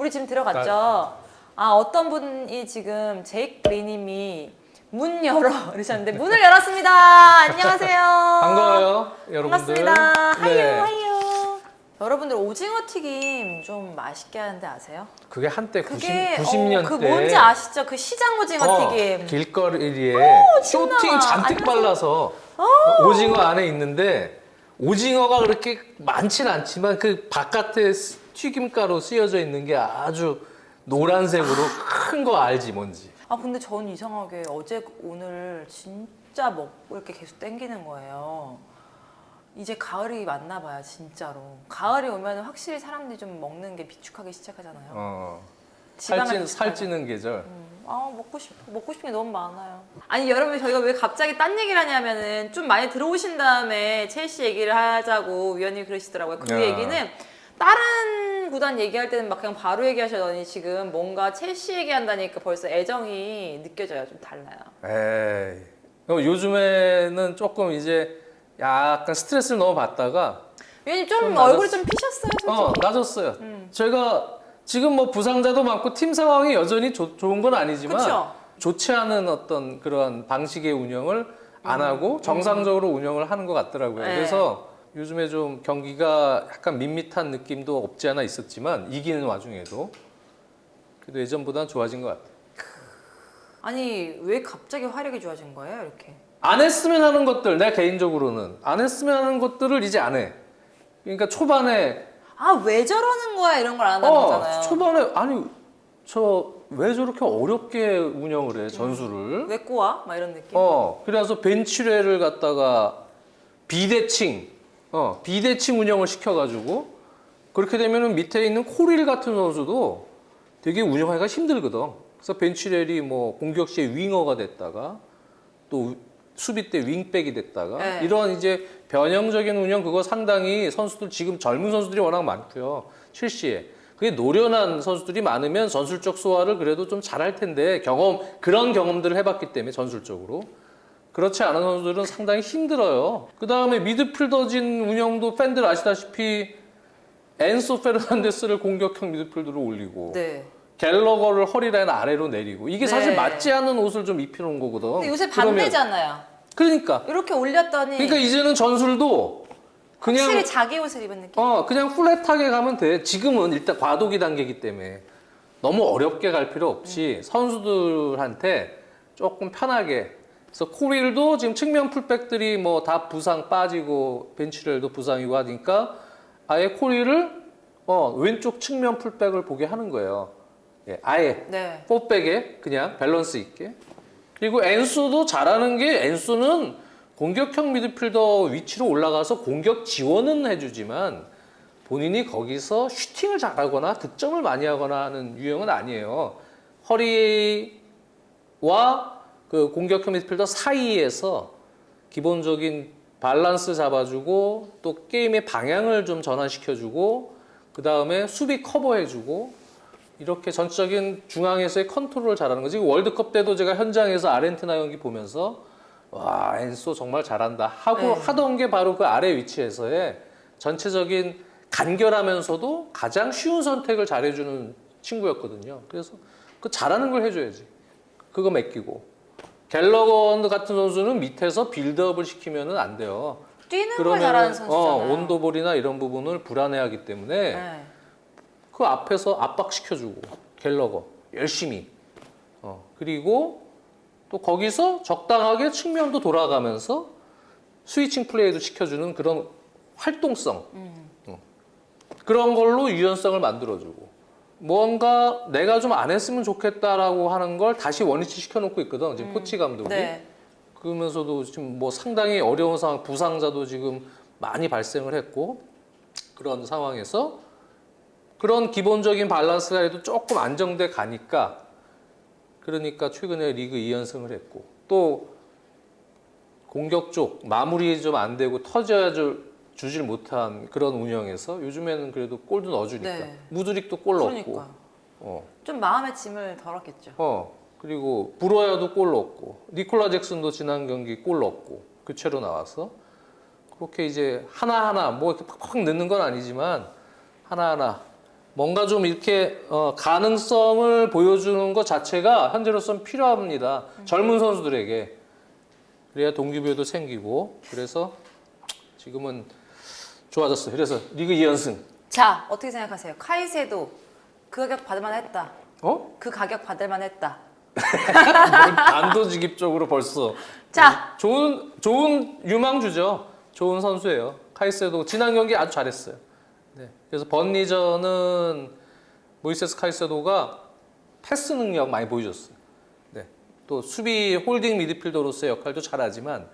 우리 지금 들어갔죠? 아, 어떤 분이 지금 제이크 리님이 문 열어 이러셨는데 문을 열었습니다. 안녕하세요. 반가워요, 여러분들. 반갑습니다. 네. 하이요, 하이요. 여러분들 오징어 튀김 좀 맛있게 하는데 아세요? 그게 한때 그게 90년대 그 뭔지 아시죠? 그 시장 오징어 튀김. 길거리에 신나와. 쇼팅 잔뜩 안녕하세요. 발라서 오징어 안에 있는데 오징어가 그렇게 많진 않지만 그 바깥에 튀김가루 쓰여져 있는 게 아주 노란색으로 큰 거 알지 뭔지. 아 근데 전 이상하게 어제 오늘 진짜 먹고 이렇게 계속 땡기는 거예요. 이제 가을이 맞나 봐요, 진짜로. 가을이 오면 확실히 사람들이 좀 먹는 게 비축하기 시작하잖아요. 지방을 살찌는 계절. 아 먹고 싶은 게 너무 많아요. 아니 여러분 저희가 왜 갑자기 딴 얘기를 하냐면은 좀 많이 들어오신 다음에 첼시 얘기를 하자고 위원님이 그러시더라고요. 그 야. 얘기는 다른 구단 얘기할 때는 막 그냥 바로 얘기하시더니 지금 뭔가 첼시 얘기한다니까 벌써 애정이 느껴져요. 좀 달라요. 에이. 요즘에는 조금 이제 약간 스트레스를 너무 받다가 위원님 좀 좀 얼굴이 낮았- 좀 피셨어요, 솔직히. 낮았어요. 제가 지금 뭐 부상자도 많고 팀 상황이 여전히 좋은 건 아니지만 그쵸? 좋지 않은 어떤 그런 방식의 운영을 안 하고 정상적으로 운영을 하는 것 같더라고요. 네. 그래서 요즘에 좀 경기가 약간 밋밋한 느낌도 없지 않아 있었지만 이기는 와중에도 그래도 예전보다는 좋아진 것 같아요. 아니 왜 갑자기 화력이 좋아진 거예요, 이렇게? 안 했으면 하는 것들, 내 개인적으로는 안 했으면 하는 것들을 이제 안 해. 그러니까 초반에 아 왜 저러는 거야 이런 걸 안 하는 거잖아요. 초반에 아니 저 왜 저렇게 어렵게 운영을 해 전술을? 왜 꼬아? 막 이런 느낌. 그래서 벤치레를 갖다가 비대칭 운영을 시켜가지고 그렇게 되면은 밑에 있는 코릴 같은 선수도 되게 운영하기가 힘들거든. 그래서 벤치렐이 뭐 공격 시에 윙어가 됐다가 또 수비 때 윙백이 됐다가 네. 이런 이제 변형적인 운영 그거 상당히 선수들 지금 젊은 선수들이 워낙 많고요. 첼시에. 그게 노련한 선수들이 많으면 전술적 소화를 그래도 좀 잘할 텐데 그런 경험들을 해봤기 때문에 전술적으로 그렇지 않은 선수들은 상당히 힘들어요. 그 다음에 미드필더진 운영도 팬들 아시다시피 엔소 페르난데스를 공격형 미드필더로 올리고 네. 갤러거를 허리라인 아래로 내리고 이게 사실 네. 맞지 않은 옷을 좀 입혀놓은 거거든. 근데 요새 그러면- 반대잖아요. 그러니까 이렇게 올렸더니 이제는 전술도 그냥 확실히 자기 옷을 입은 느낌. 그냥 플랫하게 가면 돼. 지금은 일단 과도기 단계이기 때문에 너무 어렵게 갈 필요 없이 선수들한테 조금 편하게. 그래서 코릴도 지금 측면 풀백들이 뭐 다 부상 빠지고 벤치렐도 부상이고 하니까 아예 코릴을 왼쪽 측면 풀백을 보게 하는 거예요. 예, 아예 네. 포백에 그냥 밸런스 있게. 그리고 엔수도 잘하는 게 엔수는 공격형 미드필더 위치로 올라가서 공격 지원은 해주지만 본인이 거기서 슈팅을 잘하거나 득점을 많이 하거나 하는 유형은 아니에요. 허리와 그 공격형 미드필더 사이에서 기본적인 밸런스 잡아주고 또 게임의 방향을 좀 전환시켜주고 그 다음에 수비 커버해주고 이렇게 전적인 중앙에서의 컨트롤을 잘하는 거지. 월드컵 때도 제가 현장에서 아르헨티나 경기 보면서 와 엔소 정말 잘한다 하고 네. 하던 게 바로 그 아래 위치에서의 전체적인 간결하면서도 가장 쉬운 선택을 잘해주는 친구였거든요. 그래서 그 잘하는 걸 해줘야지. 그거 맡기고 갤러거 같은 선수는 밑에서 빌드업을 시키면은 안 돼요. 뛰는 걸 잘하는 선수잖아요. 온도볼이나 이런 부분을 불안해하기 때문에 네. 그 앞에서 압박시켜주고 갤러거 열심히 그리고 또 거기서 적당하게 측면도 돌아가면서 스위칭 플레이도 시켜주는 그런 활동성 그런 걸로 유연성을 만들어주고 뭔가 내가 좀 안 했으면 좋겠다라고 하는 걸 다시 원위치 시켜놓고 있거든 지금 포치 감독이. 네. 그러면서도 지금 뭐 상당히 어려운 상황 부상자도 지금 많이 발생을 했고 그런 상황에서 그런 기본적인 밸런스가 그래도 조금 안정돼 가니까 그러니까 최근에 리그 2연승을 했고 또 공격 쪽 마무리 좀 안 되고 터져야 주질 못한 그런 운영에서 요즘에는 그래도 골도 넣어주니까 네. 무드릭도 골 넣고 그러니까 좀 마음의 짐을 덜었겠죠. 그리고 브로야도 골 넣고 니콜라 잭슨도 지난 경기 골 넣고 교체로 나와서 그렇게 이제 하나하나 뭐 이렇게 팍팍 넣는 건 아니지만 하나하나 뭔가 좀 이렇게 가능성을 보여주는 것 자체가 현재로서는 필요합니다. 젊은 선수들에게. 그래야 동기부여도 생기고 그래서 지금은 좋아졌어요. 그래서 리그 2연승. 자, 어떻게 생각하세요? 카이세도 그 가격 받을만 했다. 어? 그 가격 받을만 했다. 단도직입적으로 벌써. 자, 좋은 유망주죠. 좋은 선수예요. 카이세도 지난 경기 아주 잘했어요. 네. 그래서 번리전은 모이세스 카이세도가 패스 능력 많이 보여줬어요. 네. 또 수비 홀딩 미드필더로서의 역할도 잘하지만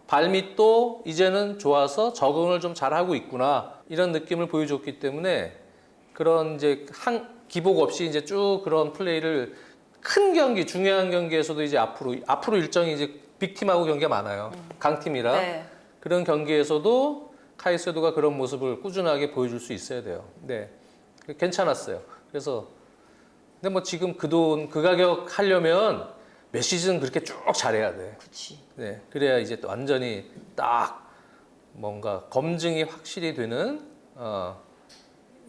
발밑도 이제는 좋아서 적응을 좀 잘하고 있구나 이런 느낌을 보여줬기 때문에 그런 이제 기복 없이 이제 쭉 그런 플레이를 큰 경기 중요한 경기에서도 이제 앞으로 일정이 이제 빅팀하고 경기가 많아요. 강팀이라 네. 그런 경기에서도 카이세도가 그런 모습을 꾸준하게 보여줄 수 있어야 돼요. 네, 괜찮았어요. 그래서 근데 뭐 지금 그 돈 그 가격 하려면 몇 시즌 그렇게 쭉 잘해야 돼. 그렇지. 네, 그래야 이제 또 완전히 딱 뭔가 검증이 확실히 되는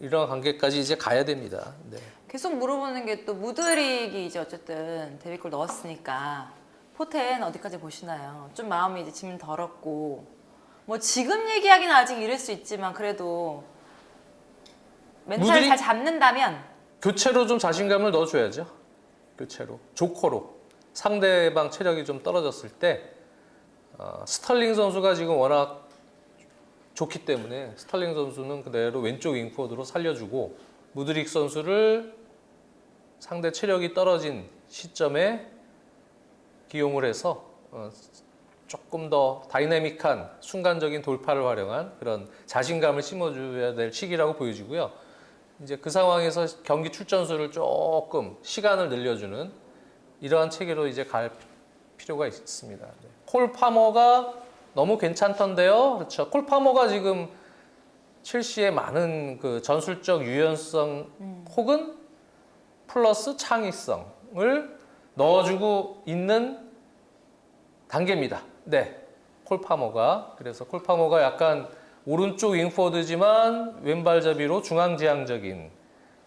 이런 관계까지 이제 가야 됩니다. 네. 계속 물어보는 게 또 무드릭이 이제 어쨌든 데뷔골 넣었으니까 포텐 어디까지 보시나요? 좀 마음이 이제 짐 덜었고 뭐 지금 얘기하기는 아직 이를 수 있지만 그래도 멘탈 무드릭- 잘 잡는다면 교체로 좀 자신감을 넣어줘야죠. 교체로 조커로 상대방 체력이 좀 떨어졌을 때 스털링 선수가 지금 워낙 좋기 때문에 스털링 선수는 그대로 왼쪽 윙포드로 살려주고 무드릭 선수를 상대 체력이 떨어진 시점에 기용을 해서 조금 더 다이내믹한 순간적인 돌파를 활용한 그런 자신감을 심어줘야 될 시기라고 보여지고요. 이제 그 상황에서 경기 출전수를 조금 시간을 늘려주는 이러한 체계로 이제 갈 필요가 있습니다. 네. 콜 파머가 너무 괜찮던데요. 그렇죠. 콜 파머가 지금 첼시의 많은 그 전술적 유연성 혹은 플러스 창의성을 넣어주고 있는 단계입니다. 네, 콜 파머가 그래서 콜 파머가 약간 오른쪽 윙포드지만 왼발잡이로 중앙지향적인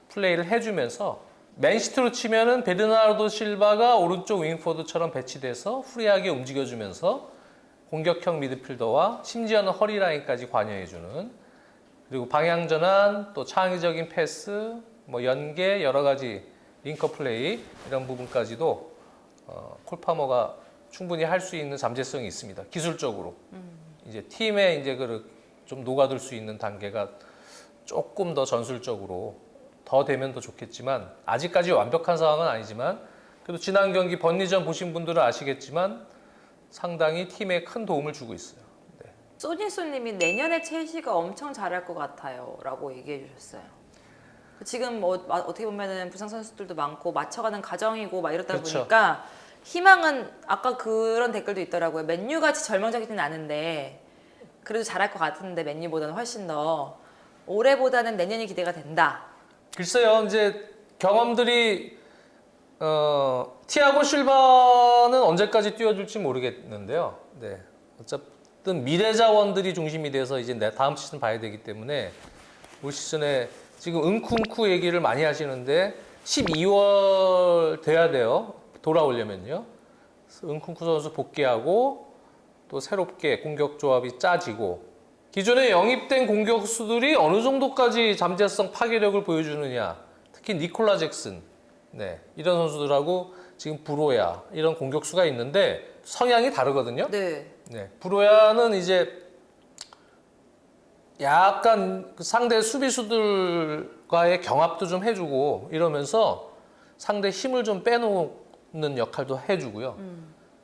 플레이를 해주면서 맨시티로 치면은 베르나르도 실바가 오른쪽 윙포드처럼 배치돼서 프리하게 움직여주면서 공격형 미드필더와 심지어는 허리라인까지 관여해주는 그리고 방향 전환 또 창의적인 패스 뭐 연계 여러 가지 링커 플레이 이런 부분까지도 콜파머가 충분히 할 수 있는 잠재성이 있습니다. 기술적으로 이제 팀에 이제 좀 녹아들 수 있는 단계가 조금 더 전술적으로 더 되면 더 좋겠지만 아직까지 완벽한 상황은 아니지만 그래도 지난 경기 번리전 보신 분들은 아시겠지만 상당히 팀에 큰 도움을 주고 있어요. 네. 소진수님이 내년에 첼시가 엄청 잘할 것 같아요 라고 얘기해 주셨어요. 지금 뭐 어떻게 보면은 부상 선수들도 많고 맞춰가는 과정이고 막 이러다 그렇죠. 보니까 희망은 아까 그런 댓글도 있더라고요. 맨유 같이 절망적이진 않은데 그래도 잘할 것 같은데 맨유보다는 훨씬 더 올해보다는 내년이 기대가 된다. 글쎄요, 이제 경험들이 티아고 실바는 언제까지 뛰어줄지 모르겠는데요. 네, 어쨌든 미래 자원들이 중심이 돼서 이제 다음 시즌 봐야 되기 때문에 올 시즌에 지금 은쿵쿠 얘기를 많이 하시는데 12월 돼야 돼요. 돌아오려면요. 은쿵쿠 선수 복귀하고 또 새롭게 공격 조합이 짜지고 기존에 영입된 공격수들이 어느 정도까지 잠재성 파괴력을 보여주느냐. 특히 니콜라 잭슨, 네, 이런 선수들하고 지금 브로야 이런 공격수가 있는데 성향이 다르거든요. 네. 네, 브로야는 이제 약간 그 상대 수비수들과의 경합도 좀 해주고 이러면서 상대 힘을 좀 빼놓는 역할도 해주고요.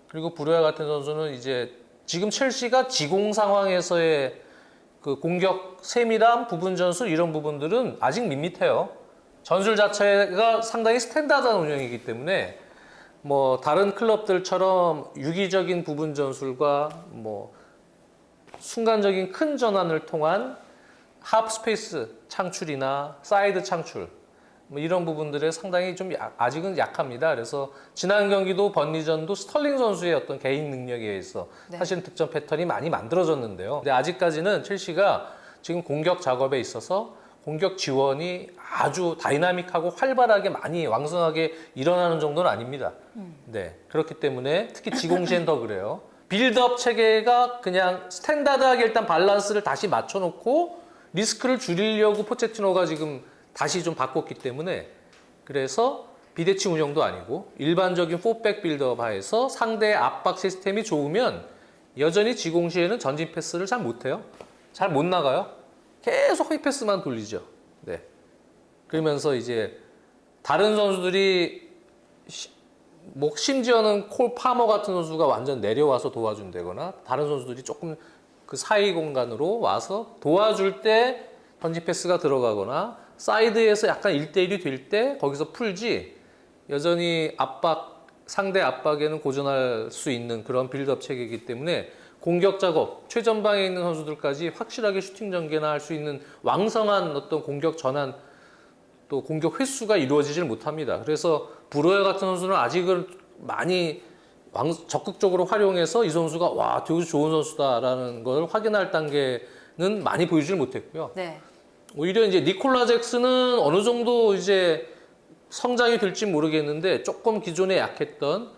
그리고 브로야 같은 선수는 이제 지금 첼시가 지공 상황에서의 그 공격 세밀함, 부분 전술 이런 부분들은 아직 밋밋해요. 전술 자체가 상당히 스탠다드한 운영이기 때문에 뭐 다른 클럽들처럼 유기적인 부분 전술과 뭐 순간적인 큰 전환을 통한 하프 스페이스 창출이나 사이드 창출 뭐 이런 부분들에 상당히 좀 아직은 약합니다. 그래서 지난 경기도 번리전도 스털링 선수의 어떤 개인 능력에 의해서 네. 사실 득점 패턴이 많이 만들어졌는데요. 근데 아직까지는 첼시가 지금 공격 작업에 있어서 공격 지원이 아주 다이나믹하고 활발하게 많이 왕성하게 일어나는 정도는 아닙니다. 네, 그렇기 때문에 특히 지공시엔 더 그래요. 빌드업 체계가 그냥 스탠다드하게 일단 밸런스를 다시 맞춰놓고 리스크를 줄이려고 포체티노가 지금 다시 좀 바꿨기 때문에 그래서 비대칭 운영도 아니고 일반적인 4백 빌드업 하에서 상대의 압박 시스템이 좋으면 여전히 지공시에는 전진 패스를 잘 못해요. 잘 못 나가요. 계속 허위 패스만 돌리죠. 네. 그러면서 이제 다른 선수들이 심지어는 콜 파머 같은 선수가 완전 내려와서 도와준다거나 다른 선수들이 조금 그 사이 공간으로 와서 도와줄 때 던지 패스가 들어가거나 사이드에서 약간 1대1이 될 때 거기서 풀지 여전히 상대 압박에는 고전할 수 있는 그런 빌드업 체계이기 때문에 공격 작업, 최전방에 있는 선수들까지 확실하게 슈팅 전개나 할 수 있는 왕성한 어떤 공격 전환 또 공격 횟수가 이루어지질 못합니다. 그래서 브로야 같은 선수는 아직은 많이 적극적으로 활용해서 이 선수가 와 되게 좋은 선수다라는 걸 확인할 단계는 많이 보여주질 못했고요. 네. 오히려 이제 니콜라 잭슨은 어느 정도 이제 성장이 될지 모르겠는데 조금 기존에 약했던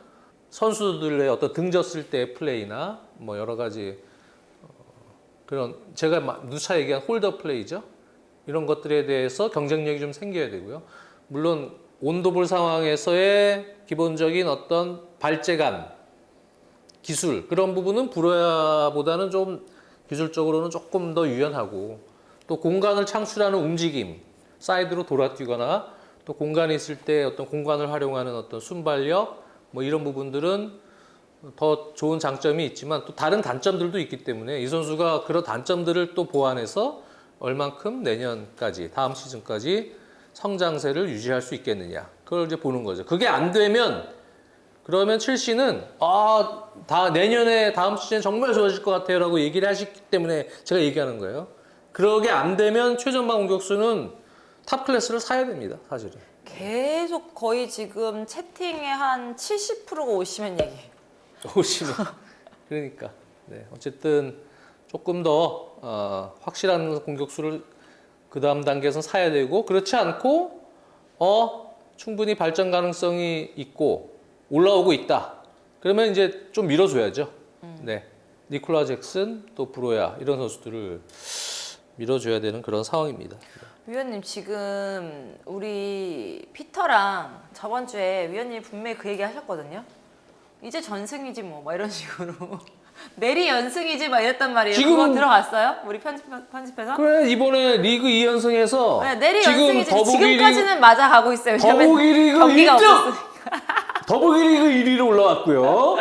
선수들의 어떤 등졌을 때의 플레이나 뭐 여러 가지 그런 제가 누차 얘기한 홀더 플레이죠. 이런 것들에 대해서 경쟁력이 좀 생겨야 되고요. 물론 온도볼 상황에서의 기본적인 어떤 발재감, 기술 그런 부분은 브로야보다는 좀 기술적으로는 조금 더 유연하고 또 공간을 창출하는 움직임, 사이드로 돌아뛰거나 또 공간에 있을 때 어떤 공간을 활용하는 어떤 순발력 뭐 이런 부분들은 더 좋은 장점이 있지만 또 다른 단점들도 있기 때문에 이 선수가 그런 단점들을 또 보완해서 얼만큼 내년까지 다음 시즌까지 성장세를 유지할 수 있겠느냐 그걸 이제 보는 거죠. 그게 안 되면 그러면 첼시는 다 내년에 다음 시즌 정말 좋아질 것 같아요라고 얘기를 하시기 때문에 제가 얘기하는 거예요. 그러게 안 되면 최전방 공격수는 탑 클래스를 사야 됩니다, 사실은. 계속 거의 지금 채팅에 한 70%가 오시면 얘기. 오시면 그러니까 네 어쨌든 조금 더 확실한 공격수를 그 다음 단계에서 사야 되고 그렇지 않고 충분히 발전 가능성이 있고 올라오고 있다. 그러면 이제 좀 밀어줘야죠. 네 니콜라 잭슨 또 브로야 이런 선수들을 밀어줘야 되는 그런 상황입니다. 위원님 지금 우리 피터랑 저번 주에 위원님이 분명히 그 얘기 하셨거든요. 이제 전승이지 뭐 막 이런 식으로 내리 연승이지 막 이랬단 말이에요. 지금 그거 들어갔어요? 우리 편집해서? 그래 이번에 리그 2연승에서 네, 내리 지금 연승이지 더보기 지금까지는 맞아가고 있어요. 왜냐면 더보기 리그 경기가 1등! 없었으니까. 더보기 리그 1위로 올라왔고요.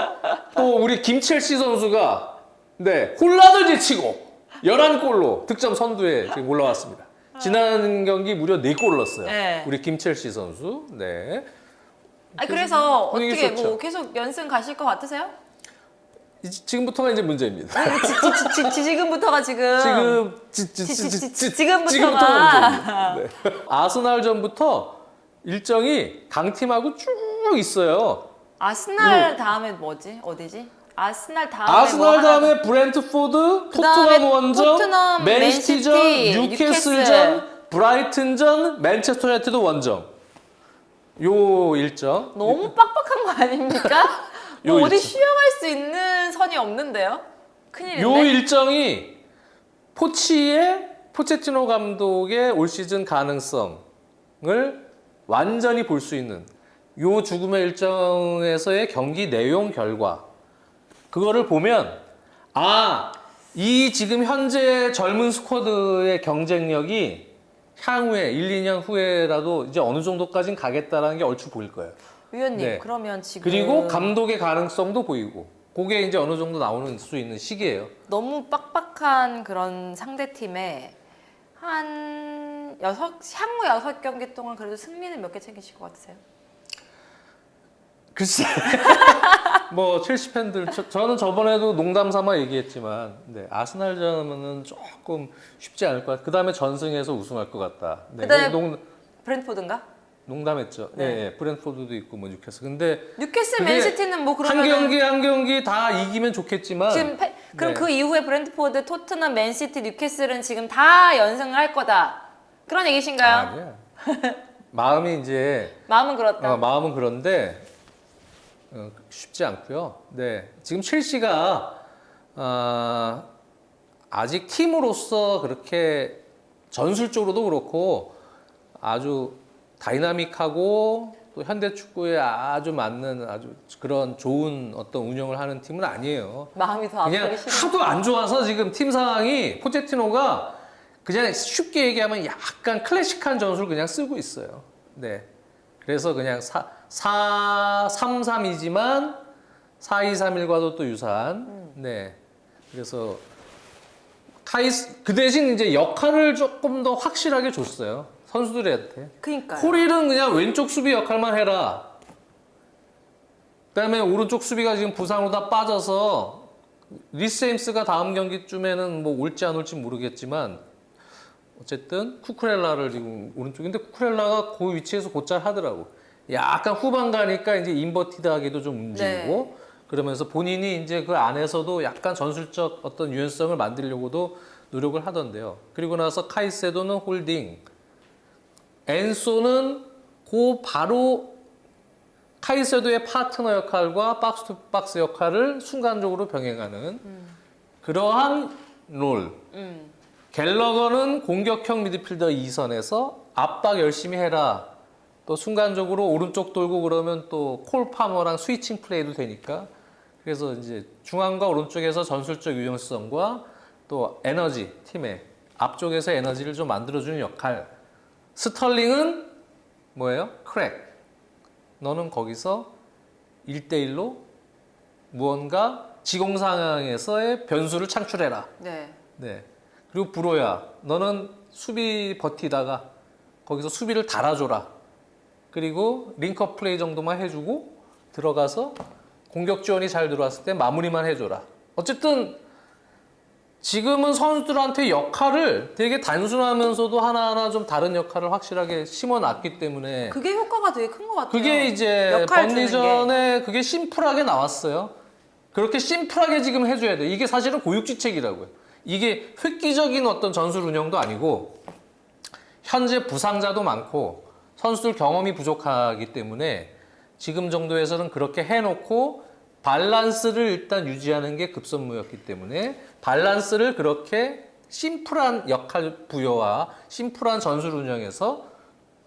또 우리 김첼시 선수가 네 홀란을 제치고 11골로 득점 선두에 지금 올라왔습니다. 지난 경기 무려 4골 넣었어요. 네. 우리 김첼시 선수. 네. 아니 그래서 분위기 어떻게 좋죠. 뭐 계속 연승 가실 것 같으세요? 지금부터가 이제 문제입니다. 지금부터가 지금 지금부터가 지금부터가 문제입니다. 네. 아스날 전부터 일정이 강팀하고 쭉 있어요. 아스날 다음에 뭐지? 어디지? 아스날 다음에 아스날 다음에 브렌트포드, 토트넘 원정, 토트넘, 맨시티전, 맨시티, 뉴캐슬전, 브라이튼전, 맨체스터 유나이티드 원정. 요 일정. 너무 빡빡한 거 아닙니까? 요 뭐 어디 일정. 쉬어갈 수 있는 선이 없는데요? 큰일인데? 요 일정이 포체티노 감독의 올 시즌 가능성을 완전히 볼 수 있는 요 죽음의 일정에서의 경기 내용 결과 그거를 보면 이 지금 현재 젊은 스쿼드의 경쟁력이 향후에 1, 2년 후에라도 이제 어느 정도까지는 가겠다라는 게 얼추 보일 거예요. 위원님 네. 그러면 지금 그리고 감독의 가능성도 보이고 그게 이제 어느 정도 나오는 수 있는 시기예요. 너무 빡빡한 그런 상대팀에 향후 6경기 동안 그래도 승리는 몇 개 챙기실 것 같으세요? 글쎄 뭐 첼시 팬들 저는 저번에도 농담 삼아 얘기했지만 네, 아스날전은 조금 쉽지 않을 것 같아요. 그 다음에 전승해서 우승할 것 같다. 네, 그다음에 브랜트포드인가? 농담했죠. 네. 네. 브랜트포드도 있고 뭐 뉴캐슬. 근데 뉴캐슬 그게 맨시티는 뭐 그러면 한 경기 다 이기면 좋겠지만 지금 그럼 네. 그 이후에 브랜트포드, 토트넘, 맨시티, 뉴캐슬은 지금 다 연승을 할 거다. 그런 얘기신가요? 아니야. 마음이 이제 마음은 그렇다. 마음은 그런데 쉽지 않고요. 네, 지금 첼시가 아직 팀으로서 그렇게 전술적으로도 그렇고 아주 다이나믹하고 또 현대 축구에 아주 맞는 아주 그런 좋은 어떤 운영을 하는 팀은 아니에요. 마음이 더 그냥 아프기 싫어. 하도 안 좋아서 지금 팀 상황이 포체티노가 그냥 쉽게 얘기하면 약간 클래식한 전술을 그냥 쓰고 있어요. 네. 그래서 그냥 4-3-3이지만 4-2-3-1과도 또 유사한. 네. 그래서 그 대신 이제 역할을 조금 더 확실하게 줬어요. 선수들한테. 그니까요. 코릴은 그냥 왼쪽 수비 역할만 해라. 그다음에 오른쪽 수비가 지금 부상으로 다 빠져서 리스 제임스가 다음 경기쯤에는 뭐 올지 안 올지 모르겠지만 어쨌든 쿠쿠렐라를 지금 오른쪽인데 쿠쿠렐라가 그 위치에서 곧잘 하더라고. 약간 후반 가니까 이제 인버티드하게도 좀 움직이고 그러면서 본인이 이제 그 안에서도 약간 전술적 어떤 유연성을 만들려고도 노력을 하던데요. 그리고 나서 카이세도는 홀딩, 엔소는 그 바로 카이세도의 파트너 역할과 박스 투 박스 역할을 순간적으로 병행하는 그러한 롤. 갤러거는 공격형 미드필더 2선에서 압박 열심히 해라. 또 순간적으로 오른쪽 돌고 그러면 또 콜 파머랑 스위칭 플레이도 되니까. 그래서 이제 중앙과 오른쪽에서 전술적 유연성과 또 에너지, 팀의 앞쪽에서 에너지를 좀 만들어주는 역할. 스털링은 뭐예요? 크랙. 너는 거기서 1대1로 무언가 지공 상황에서의 변수를 창출해라. 네. 네. 그리고 브로야, 너는 수비 버티다가 거기서 수비를 달아줘라. 그리고 링크업 플레이 정도만 해주고 들어가서 공격 지원이 잘 들어왔을 때 마무리만 해줘라. 어쨌든 지금은 선수들한테 역할을 되게 단순하면서도 하나하나 좀 다른 역할을 확실하게 심어놨기 때문에 그게 효과가 되게 큰 것 같아요. 그게 이제 역할 주는 번리전에 그게 심플하게 나왔어요. 그렇게 심플하게 지금 해줘야 돼요. 이게 사실은 고육지책이라고요. 이게 획기적인 어떤 전술 운영도 아니고 현재 부상자도 많고 선수들 경험이 부족하기 때문에 지금 정도에서는 그렇게 해놓고 밸런스를 일단 유지하는 게 급선무였기 때문에 밸런스를 그렇게 심플한 역할 부여와 심플한 전술 운영에서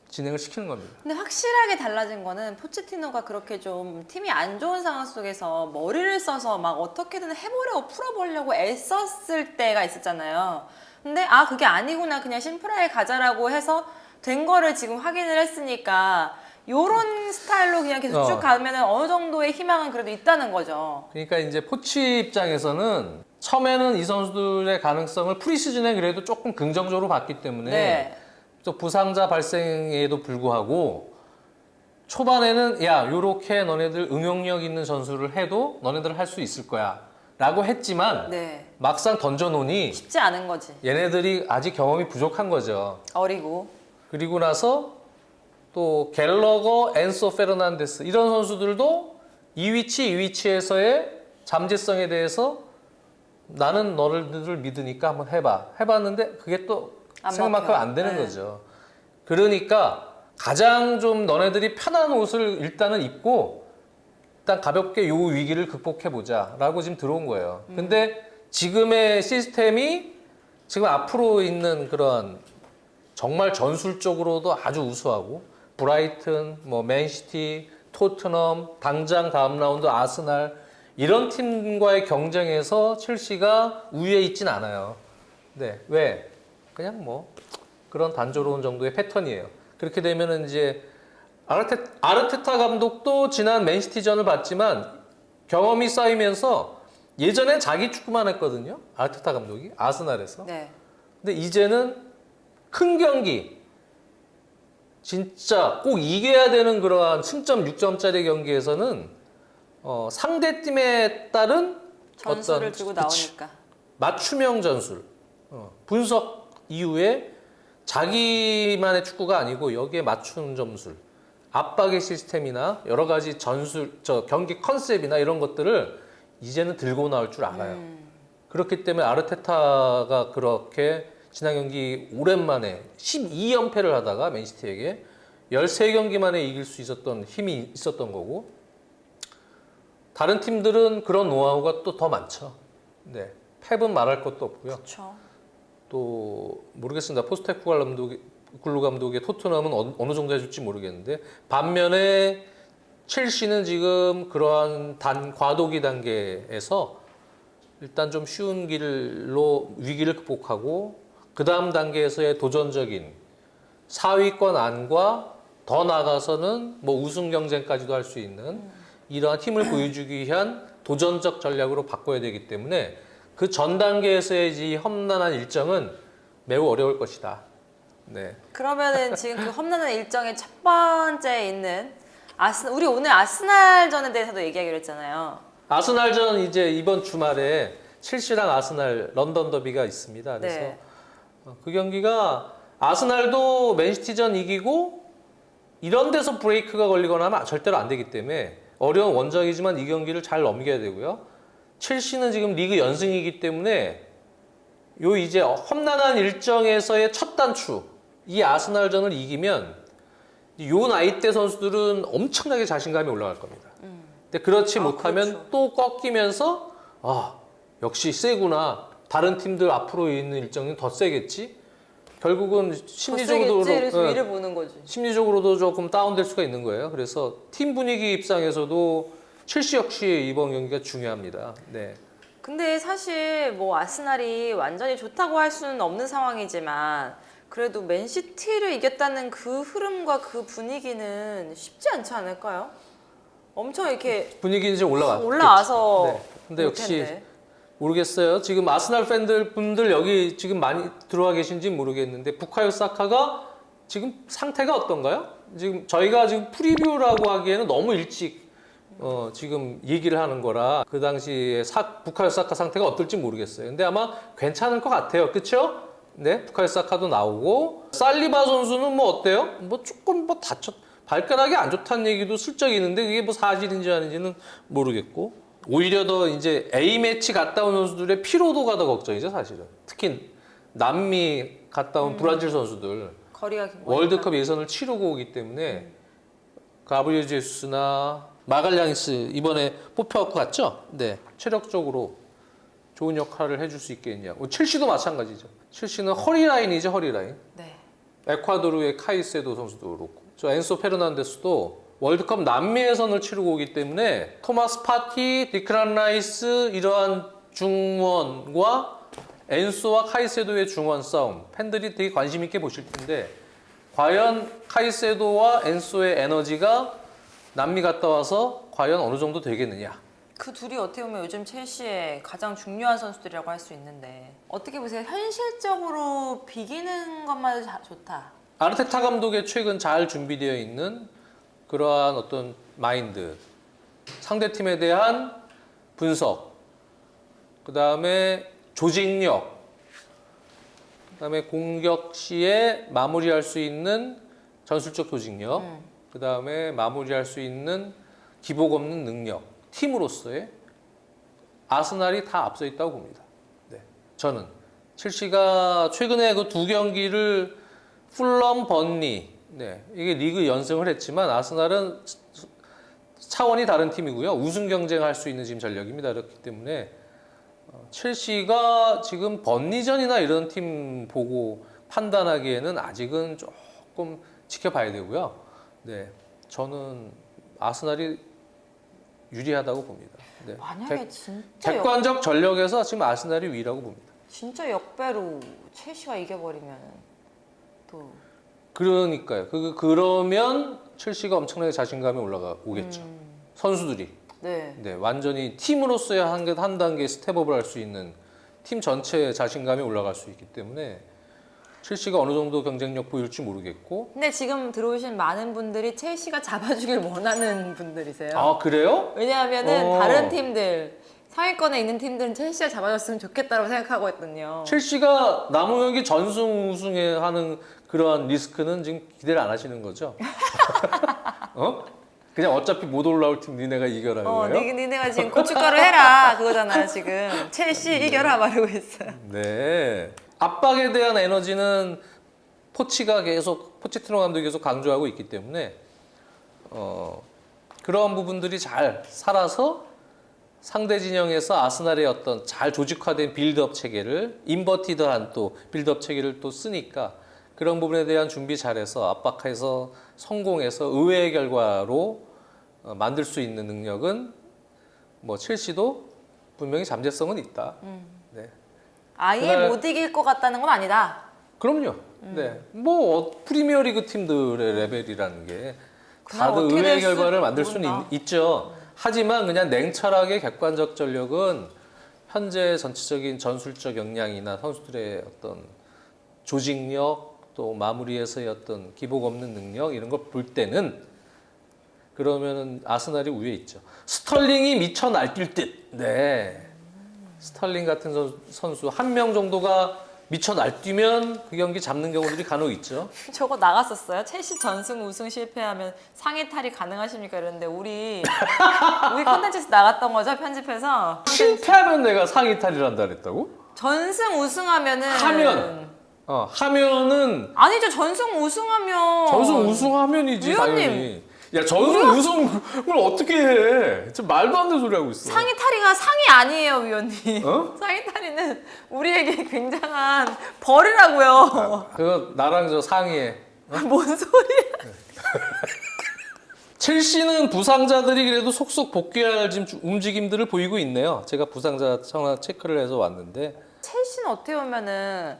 진행을 시키는 겁니다. 근데 확실하게 달라진 거는 포체티노가 그렇게 좀 팀이 안 좋은 상황 속에서 머리를 써서 막 어떻게든 해보려고 풀어보려고 애썼을 때가 있었잖아요. 근데 그게 아니구나, 그냥 심플하게 가자라고 해서 된 거를 지금 확인을 했으니까 요런 스타일로 그냥 계속 쭉 가면 어느 정도의 희망은 그래도 있다는 거죠. 그러니까 이제 포치 입장에서는 처음에는 이 선수들의 가능성을 프리시즌에 그래도 조금 긍정적으로 봤기 때문에 또 부상자 발생에도 불구하고 초반에는 야 요렇게 너네들 응용력 있는 전술을 해도 너네들 할 수 있을 거야 라고 했지만 막상 던져놓으니 쉽지 않은 거지. 얘네들이 아직 경험이 부족한 거죠. 어리고. 그리고 나서 또 갤러거, 엔소 페르난데스 이런 선수들도 이 위치에서의 잠재성에 대해서 나는 너를 믿으니까 한번 해봐. 해봤는데 그게 또 생각만큼 안 되는 거죠. 그러니까 가장 좀 너네들이 편한 옷을 일단은 입고 일단 가볍게 요 위기를 극복해보자 라고 지금 들어온 거예요. 근데 지금의 시스템이 지금 앞으로 있는 그런 정말 전술적으로도 아주 우수하고 브라이튼, 뭐 맨시티, 토트넘, 당장 다음 라운드 아스날 이런 팀과의 경쟁에서 첼시가 우위에 있진 않아요. 네, 왜? 그냥 뭐 그런 단조로운 정도의 패턴이에요. 그렇게 되면은 이제 아르테타 감독도 지난 맨시티전을 봤지만 경험이 쌓이면서 예전엔 자기 축구만 했거든요. 아르테타 감독이 아스날에서. 근데 이제는 큰 경기 진짜 꼭 이겨야 되는 그러한 승점 6점짜리 경기에서는 상대 팀에 따른 전술을 어떤 주고 나오니까 맞춤형 전술 분석 이후에 자기만의 축구가 아니고 여기에 맞춘 점술 압박의 시스템이나 여러 가지 경기 컨셉이나 이런 것들을 이제는 들고 나올 줄 알아요. 그렇기 때문에 아르테타가 그렇게 지난 경기 오랜만에 12연패를 하다가 맨시티에게 13경기 만에 이길 수 있었던 힘이 있었던 거고, 다른 팀들은 그런 노하우가 또 더 많죠. 네, 펩은 말할 것도 없고요. 그렇죠. 또 모르겠습니다. 포스테코글루 감독의 토트넘은 어느 정도 해줄지 모르겠는데, 반면에 첼시는 지금 그러한 과도기 단계에서 일단 좀 쉬운 길로 위기를 극복하고 그 다음 단계에서의 도전적인 4위권 안과 더 나아가서는 뭐 우승 경쟁까지도 할 수 있는 이러한 팀을 보여주기 위한 도전적 전략으로 바꿔야 되기 때문에 그 전 단계에서의 이 험난한 일정은 매우 어려울 것이다. 네. 그러면은 지금 그 험난한 일정의 첫 번째에 있는 우리 오늘 아스날전에 대해서도 얘기하기로 했잖아요. 아스날전 이제 이번 주말에 첼시랑 아스날 런던 더비가 있습니다. 그래서 네. 그 경기가 아스날도 맨시티전 이기고 이런 데서 브레이크가 걸리거나 하면 절대로 안 되기 때문에 어려운 원정이지만 이 경기를 잘 넘겨야 되고요. 첼시는 지금 리그 연승이기 때문에 요 이제 험난한 일정에서의 첫 단추, 이 아스날전을 이기면 요 나이대 선수들은 엄청나게 자신감이 올라갈 겁니다. 근데 그렇지 못하면 그렇죠. 또 꺾이면서 역시 세구나. 다른 팀들 앞으로 있는 일정은 더 세겠지. 결국은 심리적으로 그래서 위를 보는 거지. 심리적으로도 조금 다운될 수가 있는 거예요. 그래서 팀 분위기 입장에서도 첼시 역시 이번 경기가 중요합니다. 네. 근데 사실 뭐 아스날이 완전히 좋다고 할 수는 없는 상황이지만 그래도 맨시티를 이겼다는 그 흐름과 그 분위기는 쉽지 않지 않을까요? 엄청 이렇게 분위기는 이제 올라와서 네. 근데 올 역시 텐데. 모르겠어요. 지금 아스날 분들 여기 지금 많이 들어와 계신지 모르겠는데 부카요 사카가 지금 상태가 어떤가요? 지금 저희가 지금 프리뷰라고 하기에는 너무 일찍 지금 얘기를 하는 거라 그 당시에 부카요 사카 상태가 어떨지 모르겠어요. 근데 아마 괜찮을 것 같아요. 그렇죠? 네, 부카요 사카도 나오고 살리바 선수는 뭐 어때요? 뭐 조금 뭐 발가락이 안 좋다는 얘기도 슬쩍 있는데 그게 뭐 사실인지 아닌지는 모르겠고 오히려 더 이제 A매치 갔다 온 선수들의 피로도가 더 걱정이죠, 사실은. 특히 남미 갔다 온 브라질 선수들 거리가 긴 월드컵 예선을 치르고 오기 때문에 가브리엘 제수스나 마갈량이스 이번에 뽑혀갖고 갔죠? 네, 체력적으로 좋은 역할을 해줄 수 있겠냐. 첼시도 마찬가지죠. 첼시는 허리라인이죠, 허리라인. 네. 에콰도르의 카이세도 선수도 그렇고 저 엔소 페르난데스도 월드컵 남미 예선을 치르고 오기 때문에 토마스 파티, 디크란 라이스 이러한 중원과 엔소와 카이세도의 중원 싸움 팬들이 되게 관심 있게 보실 텐데 과연 카이세도와 엔소의 에너지가 남미 갔다 와서 과연 어느 정도 되겠느냐. 그 둘이 어떻게 보면 요즘 첼시의 가장 중요한 선수들이라고 할 수 있는데 어떻게 보세요? 현실적으로 비기는 것만 좋다. 아르테타 감독의 최근 잘 준비되어 있는 그러한 어떤 마인드, 상대팀에 대한 분석, 그 다음에 조직력, 그 다음에 공격 시에 마무리할 수 있는 전술적 조직력, 그 다음에 마무리할 수 있는 기복 없는 능력, 팀으로서의 아스날이 다 앞서 있다고 봅니다. 네, 저는 첼시가 최근에 그 두 경기를 풀럼, 번리, 네, 이게 리그 연승을 했지만 아스날은 차원이 다른 팀이고요. 우승 경쟁할 수 있는 지금 전력입니다. 그렇기 때문에 첼시가 지금 번리전이나 이런 팀 보고 판단하기에는 아직은 조금 지켜봐야 되고요. 네, 저는 아스날이 유리하다고 봅니다. 네. 만약에 진짜 객관적 전력에서 지금 아스날이 위라고 봅니다. 진짜 역배로 첼시가 이겨버리면 또 그러니까요. 그러면 첼시가 엄청나게 자신감이 오겠죠. 선수들이. 네. 네, 완전히 팀으로서의 한 단계 스텝업을 할 수 있는 팀 전체의 자신감이 올라갈 수 있기 때문에 첼시가 어느 정도 경쟁력 보일지 모르겠고. 근데 지금 들어오신 많은 분들이 첼시가 잡아주길 원하는 분들이세요. 아, 그래요? 왜냐하면은 다른 팀들 상위권에 있는 팀들은 첼시가 잡아줬으면 좋겠다고 생각하거든요. 첼시가 남은 경기 전승 우승에 하는 그런 리스크는 지금 기대를 안 하시는 거죠? 그냥 어차피 못 올라올 팀 니네가 이겨라 그거예요? 니네가 지금 고춧가루 해라 그거잖아요 지금. 첼시 이겨라 말하고 있어요. 네. 압박에 대한 에너지는 포체티노 감독이 계속 강조하고 있기 때문에 그런 부분들이 잘 살아서 상대 진영에서 아스날의 어떤 잘 조직화된 빌드업 체계를 인버티드한 또 빌드업 체계를 또 쓰니까 그런 부분에 대한 준비 잘해서 압박해서 성공해서 의외의 결과로 만들 수 있는 능력은 뭐 첼시도 분명히 잠재성은 있다. 네. 아예 그날- 못 이길 것 같다는 건 아니다. 그럼요. 네. 뭐 프리미어리그 팀들의 레벨이라는 게 그날 다들 어떻게 의외의 될지 결과를 만들 수는 모른다. 있죠. 하지만 그냥 냉철하게 객관적 전력은 현재 전체적인 전술적 역량이나 선수들의 어떤 조직력 또 마무리에서의 어떤 기복 없는 능력 이런 걸 볼 때는 그러면은 아스날이 우위에 있죠. 스털링이 미쳐 날뛸 듯. 네. 스털링 같은 선수 한 명 정도가 미쳐 날뛰면 그 경기 잡는 경우들이 간혹 있죠. 저거 나갔었어요. 첼시 전승 우승 실패하면 상해 탈이 가능하십니까? 이랬는데 우리 콘텐츠에서 나갔던 거죠, 편집해서. 실패하면 내가 상위 탈의를 한다 그랬다고? 전승 우승하면은 하면은 아니죠. 전승 우승하면 전승 우승하면이지 위원님. 당연히. 야 전승 우승을 어떻게 해? 좀 말도 안 되는 소리 하고 있어. 상해 탈의가 상이 아니에요, 위원님. 어? 상해 탈의는 우리에게 굉장한 벌이라고요. 그거 나랑 저 상의해. 뭔 소리야? 첼시는 부상자들이 그래도 속속 복귀할 지금 움직임들을 보이고 있네요. 제가 부상자 청화 체크를 해서 왔는데 첼시는 어떻게 보면은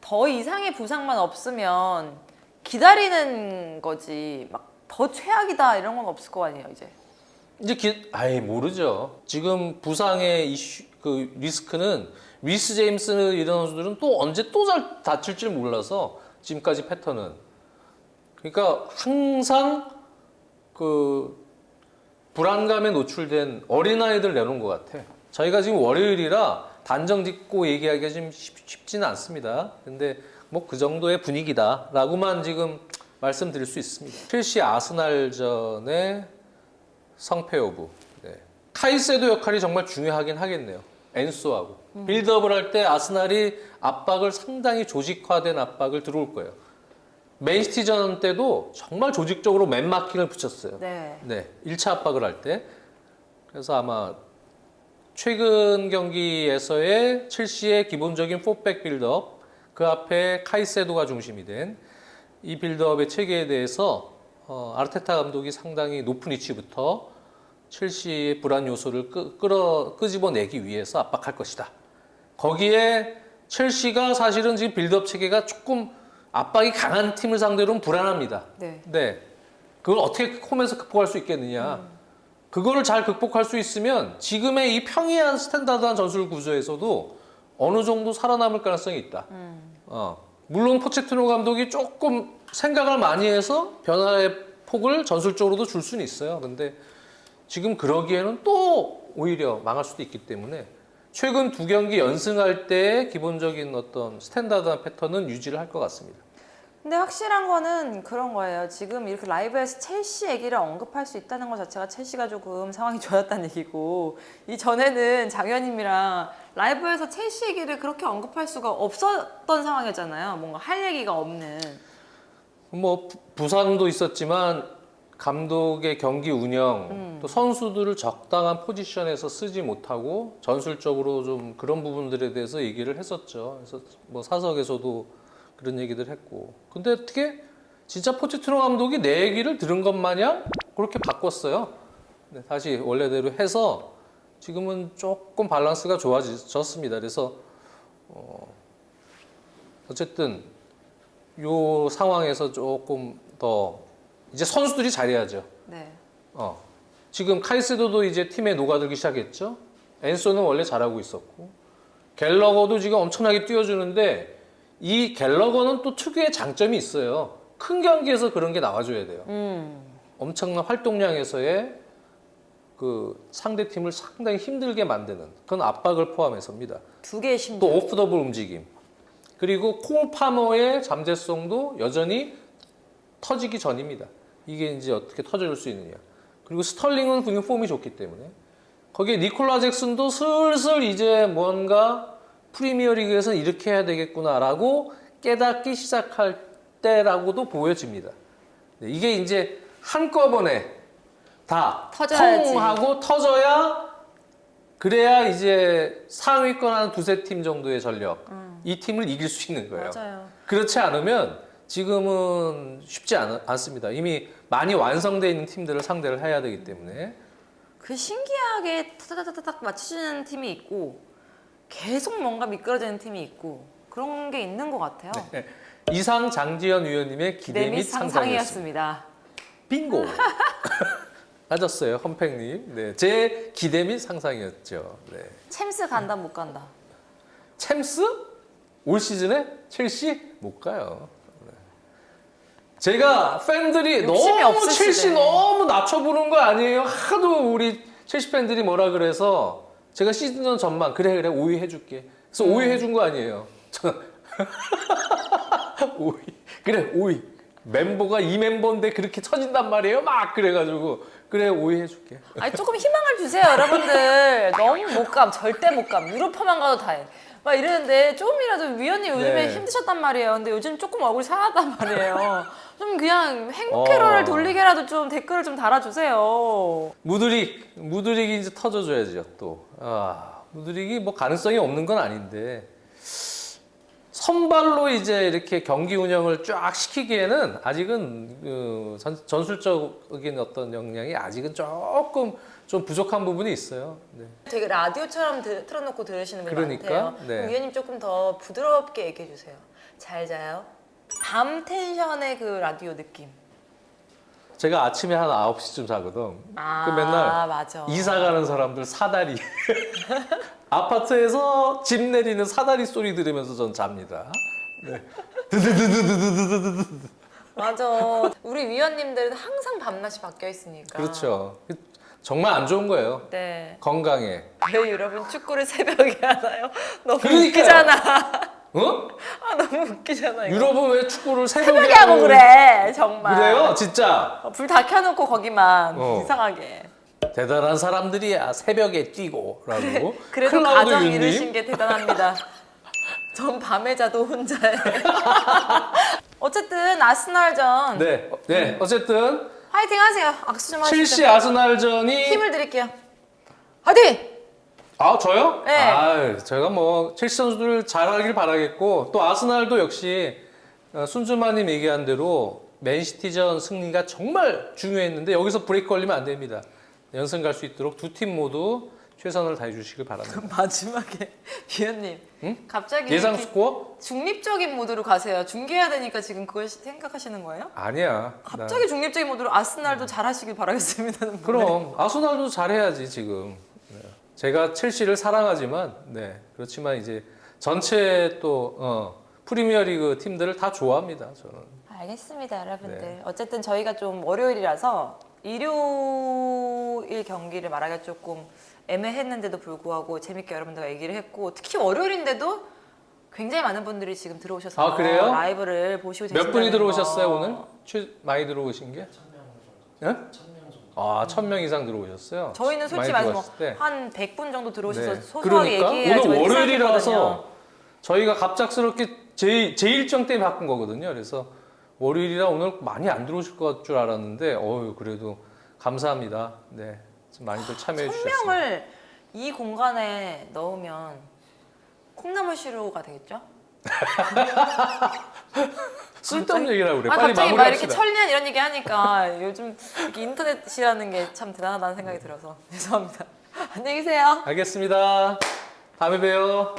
더 이상의 부상만 없으면 기다리는 거지 막 더 최악이다 이런 건 없을 거 아니에요 이제. 이제 아예 모르죠. 지금 부상의 이슈 그 리스크는 리스 제임스 이런 선수들은 또 언제 또 잘 다칠지 몰라서 지금까지 패턴은 그러니까 항상 그 불안감에 노출된 어린아이들 내놓은 것 같아. 저희가 지금 월요일이라 단정 짓고 얘기하기가 좀 쉽지는 않습니다. 근데 뭐 그 정도의 분위기다라고만 지금 말씀드릴 수 있습니다. 첼시 아스날전의 성패 여부. 네. 카이세도 역할이 정말 중요하긴 하겠네요. 엔소하고 빌드업을 할 때 아스날이 압박을 상당히 조직화된 압박을 들어올 거예요. 맨시티전 때도 정말 조직적으로 맨마킹을 붙였어요. 네. 네, 1차 압박을 할 때. 그래서 아마 최근 경기에서의 첼시의 기본적인 4백 빌드업, 그 앞에 카이세도가 중심이 된 이 빌드업의 체계에 대해서 아르테타 감독이 상당히 높은 위치부터 첼시의 불안 요소를 끄집어내기 위해서 압박할 것이다. 거기에 첼시가 사실은 지금 빌드업 체계가 조금 압박이 강한 팀을 상대로는 불안합니다. 네. 네. 그걸 어떻게 홈에서 극복할 수 있겠느냐. 그거를 잘 극복할 수 있으면 지금의 이 평이한 스탠다드한 전술 구조에서도 어느 정도 살아남을 가능성이 있다. 물론 포체티노 감독이 조금 생각을 많이 해서 변화의 폭을 전술적으로도 줄 수는 있어요. 근데 지금 그러기에는 또 오히려 망할 수도 있기 때문에 최근 두 경기 연승할 때의 기본적인 어떤 스탠다드한 패턴은 유지를 할 것 같습니다. 근데 확실한 거는 그런 거예요. 지금 이렇게 라이브에서 첼시 얘기를 언급할 수 있다는 것 자체가 첼시가 조금 상황이 좋았다는 얘기고, 이 전에는 장현님이랑 라이브에서 첼시 얘기를 그렇게 언급할 수가 없었던 상황이었잖아요. 뭔가 할 얘기가 없는. 뭐 부상도 있었지만 감독의 경기 운영 또 선수들을 적당한 포지션에서 쓰지 못하고 전술적으로 좀 그런 부분들에 대해서 얘기를 했었죠. 그래서 뭐 사석에서도 그런 얘기들 했고. 근데 어떻게 진짜 포체티노 감독이 내 얘기를 들은 것 마냥 그렇게 바꿨어요. 네, 다시 원래대로 해서 지금은 조금 밸런스가 좋아졌습니다. 그래서 어쨌든 요 상황에서 조금 더 이제 선수들이 잘해야죠. 네. 지금 카이세도도 이제 팀에 녹아들기 시작했죠. 엔소는 원래 잘하고 있었고 갤러거도 지금 엄청나게 뛰어주는데 이 갤러거는 또 특유의 장점이 있어요. 큰 경기에서 그런 게 나와줘야 돼요. 엄청난 활동량에서의 그 상대 팀을 상당히 힘들게 만드는 그런 압박을 포함해서입니다. 두 개의 심장. 또 오프 더 볼 움직임. 그리고 콜 파머의 잠재성도 여전히 터지기 전입니다. 이게 이제 어떻게 터져줄 수 있느냐. 그리고 스털링은 분명 폼이 좋기 때문에 거기에 니콜라 잭슨도 슬슬 이제 뭔가 프리미어리그에서는 이렇게 해야 되겠구나라고 깨닫기 시작할 때라고도 보여집니다. 네, 이게 이제 한꺼번에 다 터져야지. 통 하고 터져야 그래야 이제 상위권 한 두세 팀 정도의 전력 이 팀을 이길 수 있는 거예요. 맞아요. 그렇지 않으면 지금은 쉽지 않습니다. 이미 많이 완성되어 있는 팀들을 상대를 해야 되기 때문에 그 신기하게 타다다닥 맞추는 팀이 있고 계속 뭔가 미끄러지는 팀이 있고 그런 게 있는 것 같아요. 네. 이상 장지현 위원님의 기대 및 상상이었습니다. 빙고. 맞았어요, 험팽님. 네, 제 기대 및 상상이었죠. 네. 챔스 간다 못 간다. 챔스? 올 시즌에 첼시 못 가요. 네. 제가 팬들이 욕심이 너무 없으시네. 첼시 너무 낮춰보는 거 아니에요? 하도 우리 첼시 팬들이 뭐라 그래서 제가 시즌 전만 그래 5위 해줄게. 그래서 5위 해준 거 아니에요. 5위. 그래 5위. 멤버가 이 멤버인데 그렇게 처진단 말이에요. 막 그래가지고 그래 5위 해줄게. 아니 조금 희망을 주세요 여러분들. 너무 못 감, 절대 못 감. 유럽파만 가도 다 해. 막 이러는데 조금이라도 위원님 요즘에 네. 힘드셨단 말이에요. 근데 요즘 조금 얼굴이 상하단 말이에요. 좀 그냥 행복회로를 돌리게라도 좀 댓글을 좀 달아주세요. 무드릭이 이제 터져줘야죠 또. 무드릭이 뭐 가능성이 없는 건 아닌데 선발로 이제 이렇게 경기 운영을 쫙 시키기에는 아직은 그 전술적인 어떤 역량이 아직은 조금 좀 부족한 부분이 있어요. 네. 되게 라디오처럼 틀어놓고 들으시는 분이 그러니까, 많대요. 네. 그럼 위원님 조금 더 부드럽게 얘기해 주세요. 잘 자요. 밤 텐션의 그 라디오 느낌. 제가 아침에 한 9시쯤 자거든. 아, 그 맨날 맞아. 이사 가는 사람들 사다리 아파트에서 집 내리는 사다리 소리 들으면서 전 잡니다. 네. 맞아. 우리 위원님들은 항상 밤낮이 바뀌어 있으니까. 그렇죠. 정말 안 좋은 거예요. 네. 건강에. 왜 여러분 축구를 새벽에 하나요? 너무 그러니까요. 웃기잖아. 어? 아 너무 웃기잖아. 이거. 유럽은 왜 축구를 새벽에 새벽에 하고 그래 정말. 그래요? 진짜. 불 다 켜놓고 거기만 이상하게. 대단한 사람들이야. 새벽에 뛰고라고. 그래도 클라우드 가정 윤님. 이루신 게 대단합니다. 전 밤에 자도 혼자예요. 어쨌든 아스날전 네. 네. 어쨌든 화이팅 하세요. 악수 좀 하시죠. 첼시 아스날전이 힘을 드릴게요. 화이팅! 저요? 네. 제가 뭐 첼시 선수들 잘하길 바라겠고 또 아스날도 역시 순주마님 얘기한 대로 맨시티전 승리가 정말 중요했는데 여기서 브레이크 걸리면 안 됩니다. 연승 갈 수 있도록 두 팀 모두 최선을 다해 주시길 바랍니다. 마지막에 위원님 응? 갑자기 예상 이렇게 스코어? 중립적인 모드로 가세요. 중계해야 되니까 지금 그걸 생각하시는 거예요? 아니야. 갑자기 중립적인 모드로 아스날도 잘하시길 바라겠습니다. 그럼 아스날도 잘해야지 지금. 네. 제가 첼시를 사랑하지만 그렇지만 이제 전체 또 프리미어리그 팀들을 다 좋아합니다. 저는. 알겠습니다, 여러분들. 네. 어쨌든 저희가 좀 월요일이라서 일요일 경기를 말하기가 조금 애매했는데도 불구하고 재밌게 여러분들과 얘기를 했고 특히 월요일인데도 굉장히 많은 분들이 지금 들어오셔서 아, 그래요? 라이브를 보시고 몇 계신다는 분이 들어오셨어요 거. 오늘? 많이 들어오신 게? 1000명 정도. 1000명 이상 들어오셨어요? 저희는 솔직히 많이 말해서 들어왔을 때? 한 100분 정도 들어오셔서 네. 소소하게 그러니까 얘기해야지 오늘 왜 이렇게 월요일이라서 생각했거든요. 저희가 갑작스럽게 제 일정 때문에 바꾼 거거든요. 그래서 월요일이라 오늘 많이 안 들어오실 것 줄 알았는데 그래도 감사합니다. 네, 좀 많이들 참여해 주셨습니다. 1000명을 이 공간에 넣으면 콩나물 시루가 되겠죠? 쓸데없는 얘기라고 그래. 빨리 갑자기 막 이렇게 마무리합시다. 천리안 이런 얘기 하니까 요즘 이렇게 인터넷이라는 게 참 대단하다는 생각이 들어서 죄송합니다. 안녕히 계세요. 알겠습니다. 다음에 봬요.